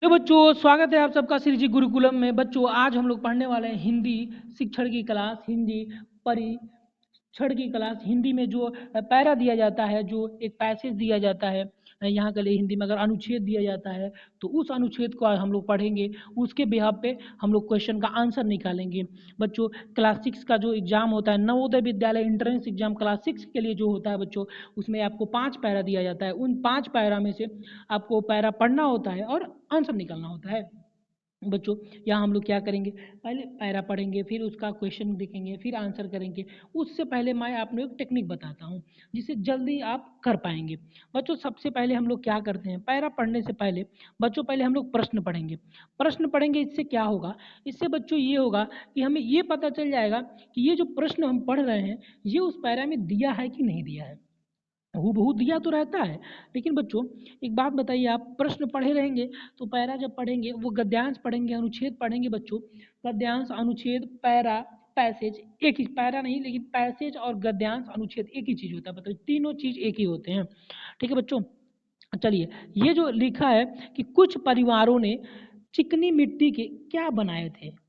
तो बच्चों स्वागत है आप सबका श्री जी गुरुकुलम में। बच्चों आज हम लोग पढ़ने वाले हैं हिंदी शिक्षण की क्लास, हिंदी परिक्षण की क्लास। हिंदी में जो पैरा दिया जाता है, जो एक पैसेज दिया जाता है यहाँ के लिए हिंदी में अगर अनुच्छेद दिया जाता है तो उस अनुच्छेद को आज हम लोग पढ़ेंगे। उसके बिहाफ पे हम लोग क्वेश्चन का आंसर निकालेंगे। बच्चों क्लास 6 का जो एग्जाम होता है, Navodaya Vidyalaya entrance exam class 6 के लिए जो होता है बच्चों, उसमें आपको 5 पैरा दिया जाता है। उन 5 पैरा में से आपको पैरा पढ़ना होता है और आंसर निकालना होता है। बच्चों यहाँ हम लोग क्या करेंगे, पहले पैरा पढ़ेंगे, फिर उसका क्वेश्चन देखेंगे, फिर आंसर करेंगे। उससे पहले मैं आप लोग एक टेक्निक बताता हूँ जिससे जल्दी आप कर पाएंगे। बच्चों सबसे पहले हम लोग क्या करते हैं, पैरा पढ़ने से पहले बच्चों पहले हम लोग प्रश्न पढ़ेंगे। प्रश्न पढ़ेंगे, इससे क्या होगा, इससे बच्चों ये होगा कि हमें ये पता चल जाएगा कि ये जो प्रश्न हम पढ़ रहे हैं ये उस पैरा में दिया है कि नहीं दिया है। हूबहू दिया तो रहता है, लेकिन बच्चों एक बात बताइए, आप प्रश्न पढ़े रहेंगे तो पैरा जब पढ़ेंगे वो गद्यांश पढ़ेंगे, अनुच्छेद पढ़ेंगे। बच्चों गद्यांश अनुच्छेद पैरा पैसेज एक ही, पैरा नहीं लेकिन पैसेज और गद्यांश अनुच्छेद एक ही चीज होता है। मतलब तीनों चीज एक ही होते हैं। ठीक है बच्चों, चलिए ये जो लिखा है कि कुछ परिवारों ने चिकनी मिट्टी के क्या बनाए थे,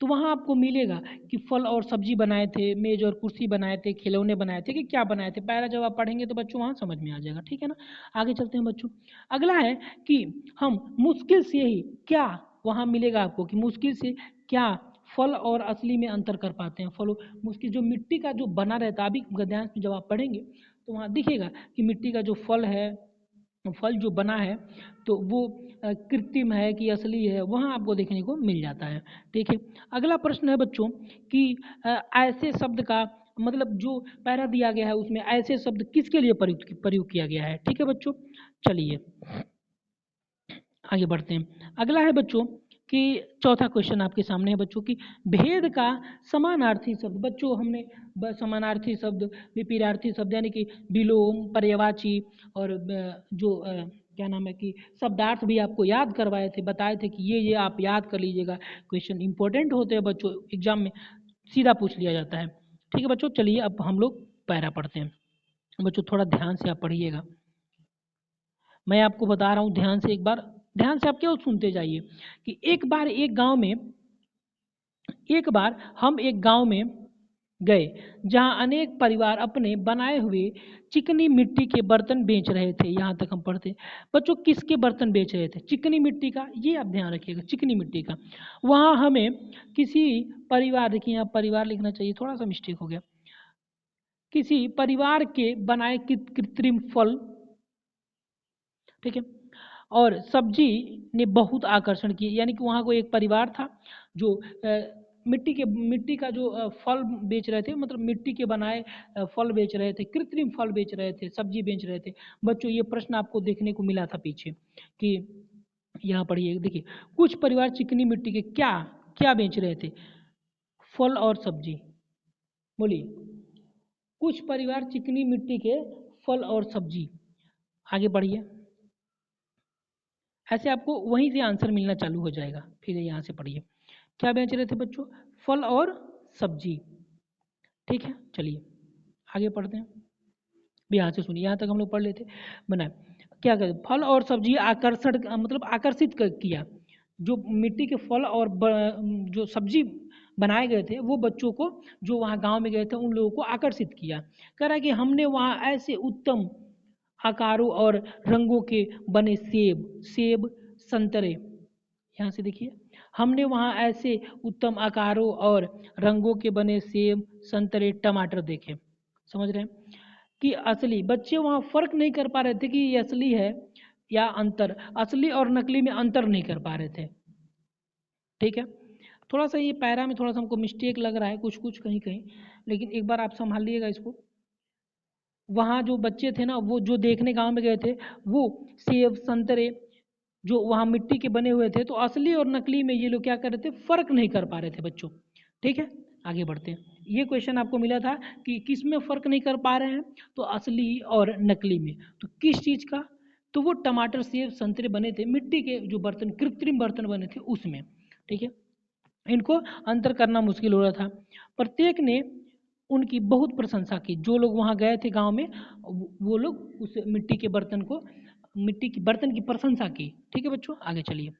तो वहाँ आपको मिलेगा कि फल और सब्जी बनाए थे, मेज और कुर्सी बनाए थे, खिलौने बनाए थे, कि क्या बनाए थे। पहला जब आप पढ़ेंगे तो बच्चों वहाँ समझ में आ जाएगा। ठीक है ना, आगे चलते हैं बच्चों। अगला है कि हम मुश्किल से ही क्या, वहाँ मिलेगा आपको कि मुश्किल से क्या फल और असली में अंतर कर पाते हैं। फल मुश्किल जो मिट्टी का जो बना रहता है, अभी गद्यांश में जब आप पढ़ेंगे तो वहाँ दिखेगा कि मिट्टी का जो फल है, फल जो बना है तो वो कृत्रिम है कि असली है, वहाँ आपको देखने को मिल जाता है। ठीक है, अगला प्रश्न है बच्चों कि ऐसे शब्द का मतलब जो पैरा दिया गया है उसमें ऐसे शब्द किसके लिए प्रयुक्त किया गया है। ठीक है बच्चों, चलिए आगे बढ़ते हैं। अगला है बच्चों कि चौथा क्वेश्चन आपके सामने है बच्चों कि भेद का समानार्थी शब्द। बच्चों हमने समानार्थी शब्द, विपरीतार्थी शब्द यानी कि विलोम, पर्यायवाची और क्या नाम है कि शब्दार्थ भी आपको याद करवाए थे, बताए थे कि ये आप याद कर लीजिएगा। क्वेश्चन इंपॉर्टेंट होते हैं बच्चों, एग्जाम में सीधा पूछ लिया जाता है। ठीक है बच्चों, चलिए अब हम लोग पैरा पढ़ते हैं। बच्चों थोड़ा ध्यान से आप पढ़िएगा, मैं आपको बता रहा हूँ ध्यान से, एक बार ध्यान से आप क्यों सुनते जाइए कि एक बार हम एक गांव में गए जहां अनेक परिवार अपने बनाए हुए चिकनी मिट्टी के बर्तन बेच रहे थे। यहाँ तक हम पढ़ते। बच्चों किसके बर्तन बेच रहे थे, चिकनी मिट्टी का, ये आप ध्यान रखिएगा, चिकनी मिट्टी का। वहां हमें किसी परिवार, देखिए यहाँ परिवार लिखना चाहिए, थोड़ा सा मिस्टेक हो गया, किसी परिवार के बनाए कृत्रिम फल, ठीक है, और सब्जी ने बहुत आकर्षण किए। यानी कि वहाँ कोई एक परिवार था जो मिट्टी का जो फल बेच रहे थे, मतलब मिट्टी के बनाए फल बेच रहे थे, कृत्रिम फल बेच रहे थे, सब्जी बेच रहे थे। बच्चों ये प्रश्न आपको देखने को मिला था पीछे कि यहाँ पढ़िए, देखिए कुछ परिवार चिकनी मिट्टी के क्या क्या बेच रहे थे, फल और सब्जी। बोलिए, कुछ परिवार चिकनी मिट्टी के फल और सब्जी। आगे बढ़िए, ऐसे आपको वहीं से आंसर मिलना चालू हो जाएगा। फिर यहाँ से पढ़िए, क्या बेच रहे थे बच्चों, फल और सब्जी। ठीक है, चलिए आगे पढ़ते हैं। भी यहाँ से सुनिए, यहाँ तक हम लोग पढ़ लेते बनाए। क्या कहते, फल और सब्जी आकर्षण मतलब आकर्षित किया। जो मिट्टी के फल और जो सब्जी बनाए गए थे वो बच्चों को, जो वहाँ गांव में गए थे उन लोगों को आकर्षित किया। कह रहा है कि हमने वहाँ ऐसे उत्तम आकारों और रंगों के बने सेब संतरे, यहाँ से देखिए, हमने वहाँ ऐसे उत्तम आकारों और रंगों के बने सेब संतरे टमाटर देखे। समझ रहे हैं कि असली, बच्चे वहाँ फर्क नहीं कर पा रहे थे कि ये असली है या अंतर, असली और नकली में अंतर नहीं कर पा रहे थे। ठीक है, थोड़ा सा ये पैरा में थोड़ा सा हमको मिस्टेक लग रहा है, कुछ कुछ कहीं कहीं, लेकिन एक बार आप संभालिएगा इसको। वहाँ जो बच्चे थे ना, वो जो देखने गांव में गए थे, वो सेब संतरे जो वहाँ मिट्टी के बने हुए थे, तो असली और नकली में ये लोग क्या कर रहे थे, फर्क नहीं कर पा रहे थे बच्चों। ठीक है, आगे बढ़ते हैं। ये क्वेश्चन आपको मिला था कि किस में फर्क नहीं कर पा रहे हैं, तो असली और नकली में। तो किस चीज का, तो वो टमाटर सेब संतरे बने थे मिट्टी के जो बर्तन, कृत्रिम बर्तन बने थे उसमें। ठीक है, इनको अंतर करना मुश्किल हो रहा था। प्रत्येक ने उनकी बहुत प्रशंसा की, जो लोग वहाँ गए थे गांव में, वो लोग उस मिट्टी के बर्तन को मिट्टी की बर्तन की प्रशंसा की। ठीक है बच्चों, आगे चलिए।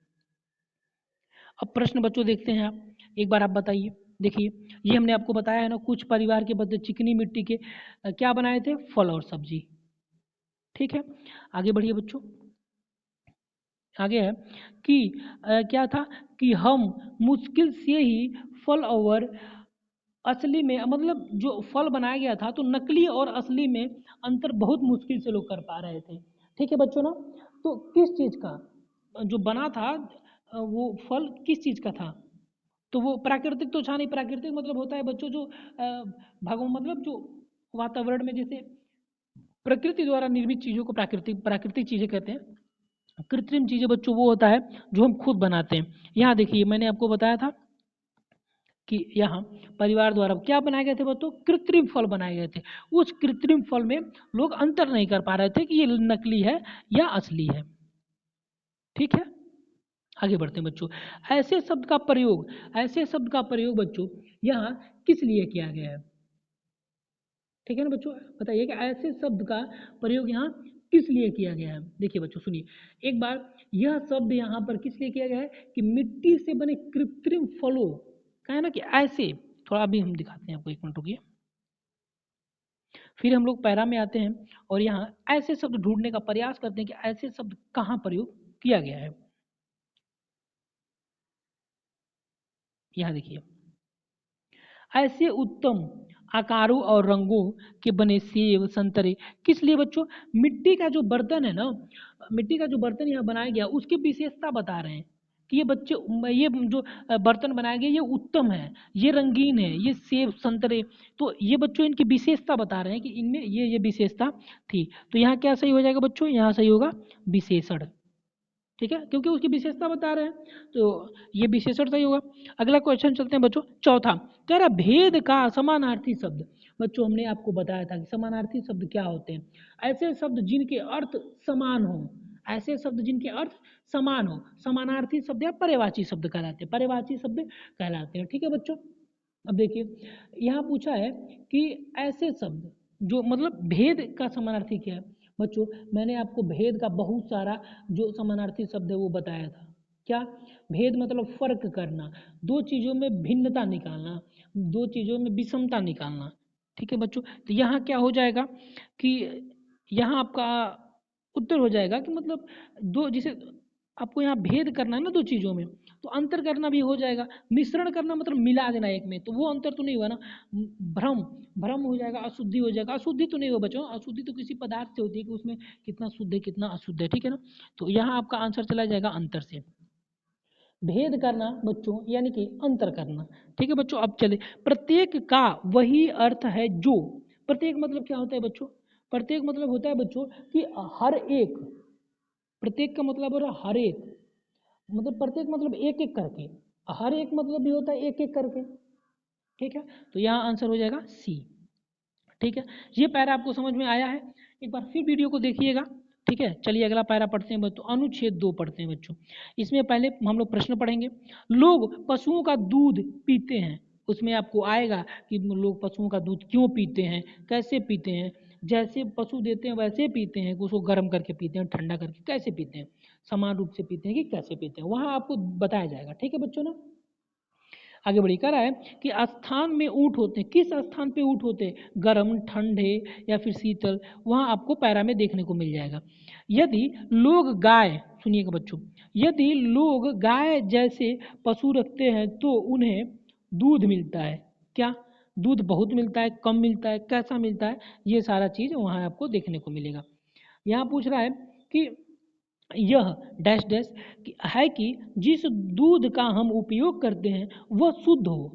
अब प्रश्न बच्चों देखते हैं आप, एक बार आप बताइए। देखिए, ये हमने आपको बताया है ना, कुछ परिवार के बच्चे चिकनी मिट्टी के क्या बनाए थे, फल और सब्जी। ठीक है, आगे बढ़िए बच्चों। आगे है कि क्या था कि हम मुश्किल से ही फल और असली में, मतलब जो फल बनाया गया था तो नकली और असली में अंतर बहुत मुश्किल से लोग कर पा रहे थे। ठीक है बच्चों ना, तो किस चीज का जो बना था वो फल किस चीज का था, तो वो प्राकृतिक तो था नहीं। प्राकृतिक मतलब होता है बच्चों जो भगवान, मतलब जो वातावरण में जैसे प्रकृति द्वारा निर्मित चीजों को प्राकृतिक प्राकृतिक चीजें कहते हैं। कृत्रिम चीजें बच्चों वो होता है जो हम खुद बनाते हैं। यहाँ देखिए, मैंने आपको बताया था कि यहाँ परिवार द्वारा क्या बनाए गए थे बच्चों, कृत्रिम फल बनाए गए थे। उस कृत्रिम फल में लोग अंतर नहीं कर पा रहे थे कि ये नकली है या असली है। ठीक है, आगे बढ़ते हैं बच्चों। ऐसे शब्द का प्रयोग बच्चों यहाँ किस लिए किया गया है। ठीक है ना बच्चों, बताइए कि ऐसे शब्द का प्रयोग यहाँ किस लिए किया गया है। देखिए बच्चों सुनिए एक बार, यह शब्द यहाँ पर किस लिए किया गया है कि मिट्टी से बने कृत्रिम फलों का है ना, कि ऐसे, थोड़ा अभी हम दिखाते हैं आपको, एक मिनट रुकिए। फिर हम लोग पैरा में आते हैं और यहाँ ऐसे शब्द ढूंढने का प्रयास करते हैं कि ऐसे शब्द कहाँ प्रयोग किया गया है। यहाँ देखिए, ऐसे उत्तम आकारों और रंगों के बने सेब संतरे, किस लिए बच्चों, मिट्टी का जो बर्तन है ना, मिट्टी का जो बर्तन यहाँ बनाया गया उसकी विशेषता बता रहे हैं कि ये बच्चे, ये जो बर्तन बनाया गया ये उत्तम है, ये रंगीन है, ये सेब संतरे, तो ये बच्चों इनकी विशेषता बता रहे हैं कि इनमें ये विशेषता थी। तो यहाँ क्या सही हो जाएगा बच्चों, यहाँ सही होगा विशेषण। ठीक है, क्योंकि उसकी विशेषता बता रहे हैं तो ये विशेषण सही होगा। अगला क्वेश्चन चलते हैं बच्चों, चौथा कह रहा भेद का समानार्थी शब्द। बच्चों हमने आपको बताया था कि समानार्थी शब्द क्या होते हैं, ऐसे शब्द जिनके अर्थ समान हो, ऐसे शब्द जिनके अर्थ समान हो, समानार्थी शब्द या पर्यायवाची शब्द कहलाते हैं, पर्यायवाची शब्द कहलाते हैं। ठीक है बच्चों, अब देखिए यहाँ पूछा है कि ऐसे शब्द जो, मतलब भेद का समानार्थी क्या है बच्चों, मैंने आपको भेद का बहुत सारा जो समानार्थी शब्द है वो बताया था। क्या, भेद मतलब फर्क करना, दो चीजों में भिन्नता निकालना, दो चीजों में विषमता निकालना। ठीक है बच्चों, तो यहाँ क्या हो जाएगा कि यहाँ आपका उत्तर हो जाएगा कि मतलब दो, जिसे आपको यहाँ भेद करना है ना दो चीजों में, तो अंतर करना भी हो जाएगा। मिश्रण करना मतलब मिला देना एक में, तो वो अंतर तो नहीं हुआ ना। भ्रम, भ्रम हो जाएगा, अशुद्धि हो जाएगा, अशुद्धि तो नहीं हो बच्चों, अशुद्धि तो किसी पदार्थ से होती है कि उसमें कितना शुद्ध है कितना अशुद्ध है। ठीक है ना, तो यहाँ आपका आंसर चला जाएगा अंतर से। भेद करना बच्चों यानी कि अंतर करना। ठीक है बच्चों, अब चले, प्रत्येक का वही अर्थ है जो, प्रत्येक मतलब क्या होता है बच्चों, प्रत्येक मतलब होता है बच्चों कि हर एक, प्रत्येक का मतलब हो रहा है हर एक, मतलब प्रत्येक मतलब एक एक करके, हर एक मतलब भी होता है एक एक करके। ठीक है, तो यहाँ आंसर हो जाएगा सी। ठीक है, ये पैरा आपको समझ में आया है, एक बार फिर वीडियो को देखिएगा। ठीक है, चलिए अगला पैरा पढ़ते हैं बच्चों, अनुच्छेद 2 पढ़ते हैं बच्चों। इसमें पहले हम लोग प्रश्न पढ़ेंगे, लोग पशुओं का दूध पीते हैं, उसमें आपको आएगा कि लोग पशुओं का दूध क्यों पीते हैं, कैसे पीते हैं, जैसे पशु देते हैं वैसे पीते हैं, उसको गर्म करके पीते हैं, ठंडा करके, कैसे पीते हैं, समान रूप से पीते हैं कि कैसे पीते हैं, वहाँ आपको बताया जाएगा। ठीक है बच्चों ना, आगे बढ़ी कह रहा है कि स्थान में ऊँट होते हैं, किस स्थान पे ऊँट होते हैं, गर्म, ठंडे या फिर शीतल, वहाँ आपको पैरा में देखने को मिल जाएगा। यदि लोग गाय, सुनिएगा बच्चों, यदि लोग गाय जैसे पशु रखते हैं तो उन्हें दूध मिलता है क्या, दूध बहुत मिलता है, कम मिलता है, कैसा मिलता है, ये सारा चीज़ वहाँ आपको देखने को मिलेगा। यहाँ पूछ रहा है कि यह डैश डैश है कि जिस दूध का हम उपयोग करते हैं वह शुद्ध हो,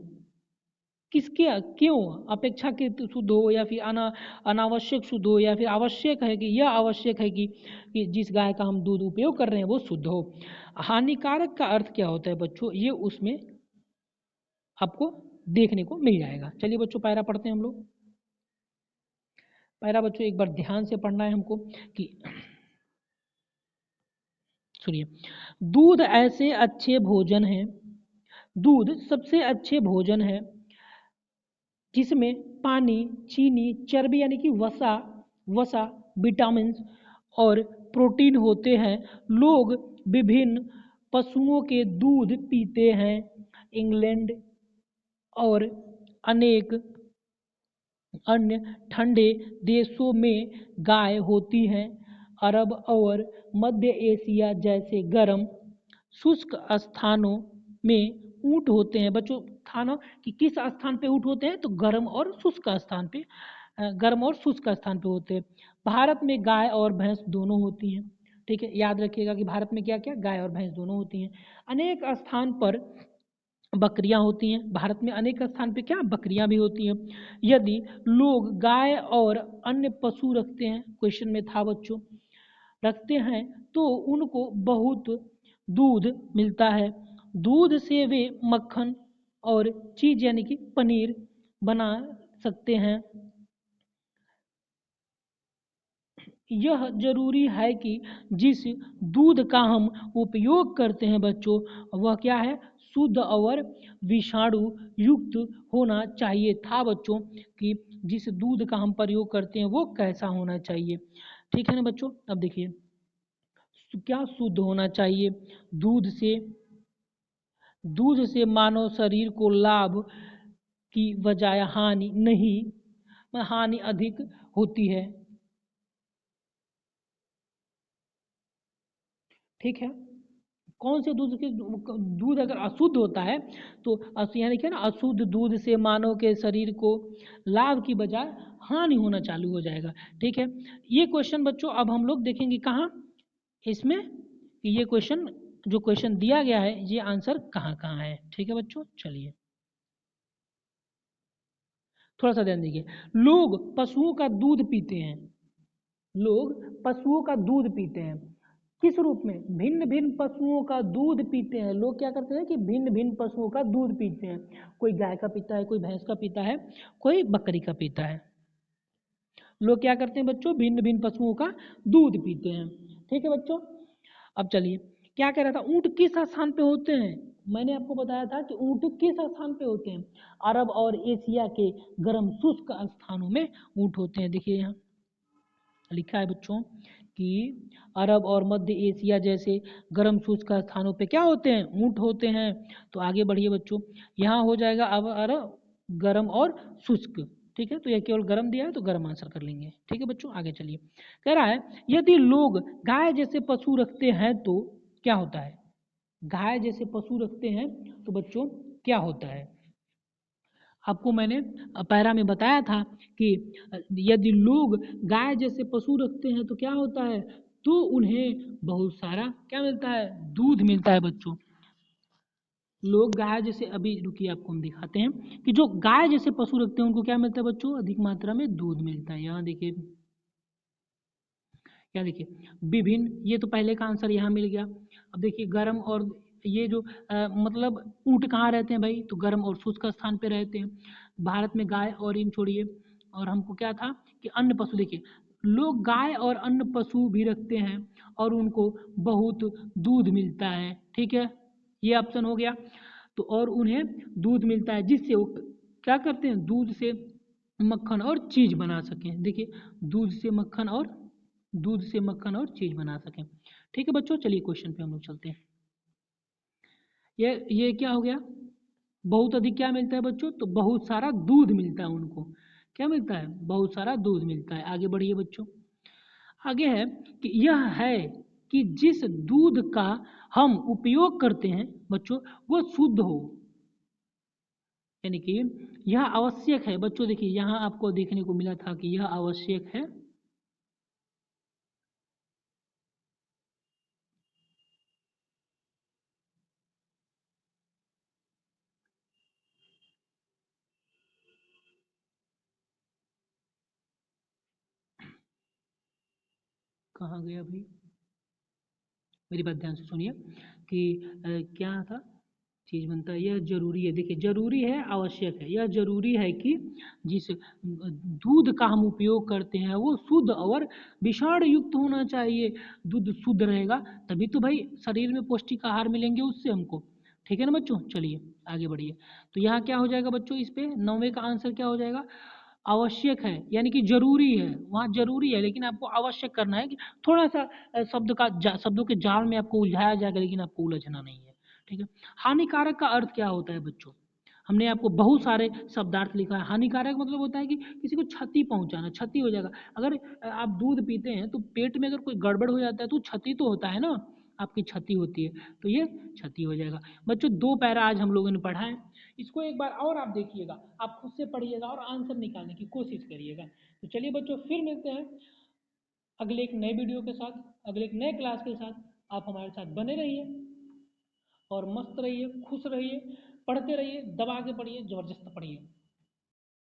किसके, क्यों, अपेक्षाकृत शुद्ध हो या फिर अनावश्यक शुद्ध हो, या फिर आवश्यक है कि यह आवश्यक है कि जिस गाय का हम दूध उपयोग कर रहे हैं वो शुद्ध हो। हानिकारक का अर्थ क्या होता है बच्चों, ये उसमें आपको देखने को मिल जाएगा। चलिए बच्चों पैरा पढ़ते हैं हम लोग। पैरा बच्चों एक बार ध्यान से पढ़ना है हमको कि, सुनिए, दूध ऐसे अच्छे भोजन है, दूध सबसे अच्छे भोजन है जिसमें पानी, चीनी, चर्बी यानी कि वसा, विटामिन और प्रोटीन होते हैं। लोग विभिन्न पशुओं के दूध पीते हैं। इंग्लैंड और अनेक अन्य ठंडे देशों में गाय होती हैं। अरब और मध्य एशिया जैसे गर्म शुष्क स्थानों में ऊंट होते हैं। बच्चों स्थानों कि किस स्थान पे ऊंट होते हैं, तो गर्म और शुष्क स्थान पे, गर्म और शुष्क स्थान पे होते हैं। भारत में गाय और भैंस दोनों होती हैं। ठीक है, याद रखिएगा कि भारत में क्या क्या, गाय और भैंस दोनों होती हैं। अनेक स्थान पर बकरियां होती हैं। भारत में अनेक स्थान पे क्या, बकरियां भी होती हैं। यदि लोग गाय और अन्य पशु रखते हैं, क्वेश्चन में था बच्चों, रखते हैं तो उनको बहुत दूध मिलता है। दूध से वे मक्खन और चीज यानी कि पनीर बना सकते हैं। यह जरूरी है कि जिस दूध का हम उपयोग करते हैं बच्चों, वह क्या है, शुद्ध और विषाणु युक्त होना चाहिए। था बच्चों कि जिस दूध का हम प्रयोग करते हैं वो कैसा होना चाहिए। ठीक है ना बच्चों। अब देखिए क्या शुद्ध होना चाहिए। दूध से दूध से मानव शरीर को लाभ की बजाय हानि नहीं, हानि अधिक होती है। ठीक है, कौन से दूध के, दूध अगर अशुद्ध होता है तो यानी कि ना अशुद्ध दूध से मानव के शरीर को लाभ की बजाय हानि होना चालू हो जाएगा। ठीक है, ये क्वेश्चन बच्चों अब हम लोग देखेंगे कहाँ, इसमें कि ये क्वेश्चन जो क्वेश्चन दिया गया है ये आंसर कहाँ कहाँ है। ठीक है बच्चों, चलिए थोड़ा सा ध्यान दीजिए। लोग पशुओं का दूध पीते हैं। लोग पशुओं का दूध पीते हैं किस रूप में, भिन्न भिन्न पशुओं का दूध पीते हैं। लोग क्या करते हैं कि भिन्न भिन्न पशुओं का दूध पीते हैं। कोई गाय का पीता है, कोई भैंस का पीता है, कोई बकरी का पीता है। लोग क्या करते हैं बच्चों, भिन्न भिन्न पशुओं का दूध पीते हैं। ठीक है बच्चों, अब चलिए क्या कह रहा था, ऊंट किस स्थान पे होते हैं। मैंने आपको बताया था कि ऊंट किस स्थान पे होते हैं, अरब और एशिया के गर्म शुष्क स्थानों में ऊंट होते हैं। देखिए यहाँ लिखा है बच्चों कि अरब और मध्य एशिया जैसे गर्म शुष्क स्थानों पे क्या होते हैं, ऊंट होते हैं। तो आगे बढ़िए बच्चों, यहाँ हो जाएगा अब अरब गर्म और शुष्क। ठीक है, तो यह केवल गर्म दिया है तो गर्म आंसर कर लेंगे। ठीक है बच्चों, आगे चलिए। कह रहा है यदि लोग गाय जैसे पशु रखते हैं तो क्या होता है, गाय जैसे पशु रखते हैं तो बच्चों क्या होता है। आपको मैंने पैरा में बताया था कि यदि लोग गाय जैसे पशु रखते हैं तो क्या होता है, तो उन्हें बहुत सारा क्या मिलता है, दूध मिलता है बच्चों। लोग गाय जैसे, अभी रुकिए आपको हम दिखाते हैं कि जो गाय जैसे पशु रखते हैं उनको क्या मिलता है बच्चों, अधिक मात्रा में दूध मिलता है। यहाँ देखिए क्या, देखिए विभिन्न, ये तो पहले का आंसर यहाँ मिल गया। अब देखिए गर्म और ये जो मतलब ऊंट कहाँ रहते हैं भाई, तो गर्म और शुष्क स्थान पे रहते हैं। भारत में गाय और इन छोड़िए, और हमको क्या था कि अन्य पशु, देखिए लोग गाय और अन्य पशु भी रखते हैं और उनको बहुत दूध मिलता है। ठीक है, ये ऑप्शन हो गया। तो और उन्हें दूध मिलता है जिससे वो क्या करते हैं, दूध से मक्खन और चीज बना सकें। देखिए दूध से मक्खन और चीज बना सकें। ठीक है बच्चों, चलिए क्वेश्चन पे हम लोग चलते हैं। ये क्या हो गया, बहुत अधिक क्या मिलता है बच्चों, तो बहुत सारा दूध मिलता है उनको। क्या मिलता है, बहुत सारा दूध मिलता है। आगे बढ़िए बच्चों, आगे है कि यह है कि जिस दूध का हम उपयोग करते हैं बच्चों वो शुद्ध हो, यानी कि यह आवश्यक है। बच्चों देखिए यहाँ आपको देखने को मिला था कि यह आवश्यक है। कहाँ गया भाई, मेरी बात ध्यान से सुनिए कि क्या था, चीज बनता है, यह जरूरी है। देखिए जरूरी है, आवश्यक है। यह जरूरी है कि जिस दूध का हम उपयोग करते हैं वो शुद्ध और विषाण युक्त होना चाहिए। दूध शुद्ध रहेगा तभी तो भाई शरीर में पौष्टिक आहार मिलेंगे उससे हमको। ठीक है ना बच्चों, चलिए आगे बढ़िए। तो यहाँ क्या हो जाएगा बच्चों, इस पे 9वें का आंसर क्या हो जाएगा, आवश्यक है यानी कि जरूरी है, वहाँ जरूरी है लेकिन आपको आवश्यक करना है कि थोड़ा सा शब्दों के जाल में आपको उलझाया जाएगा लेकिन आपको उलझना नहीं है। ठीक है। हानिकारक का अर्थ क्या होता है बच्चों? हमने आपको बहुत सारे शब्दार्थ लिखा है। हानिकारक मतलब होता है कि किसी को क्षति पहुंचाना, क्षति हो जाएगा। अगर आप दूध पीते हैं तो पेट में अगर कोई गड़बड़ हो जाता है तो क्षति तो होता है ना, आपकी क्षति होती है, तो ये क्षति हो जाएगा। बच्चों 2 पैरा आज हम लोगों ने पढ़ा है, इसको एक बार और आप देखिएगा, आप खुद से पढ़िएगा और आंसर निकालने की कोशिश करिएगा। तो चलिए बच्चों फिर मिलते हैं अगले एक नए वीडियो के साथ, अगले एक नए क्लास के साथ। आप हमारे साथ बने रहिए और मस्त रहिए, खुश रहिए, पढ़ते रहिए, दबा के पढ़िए, जबरदस्त पढ़िए।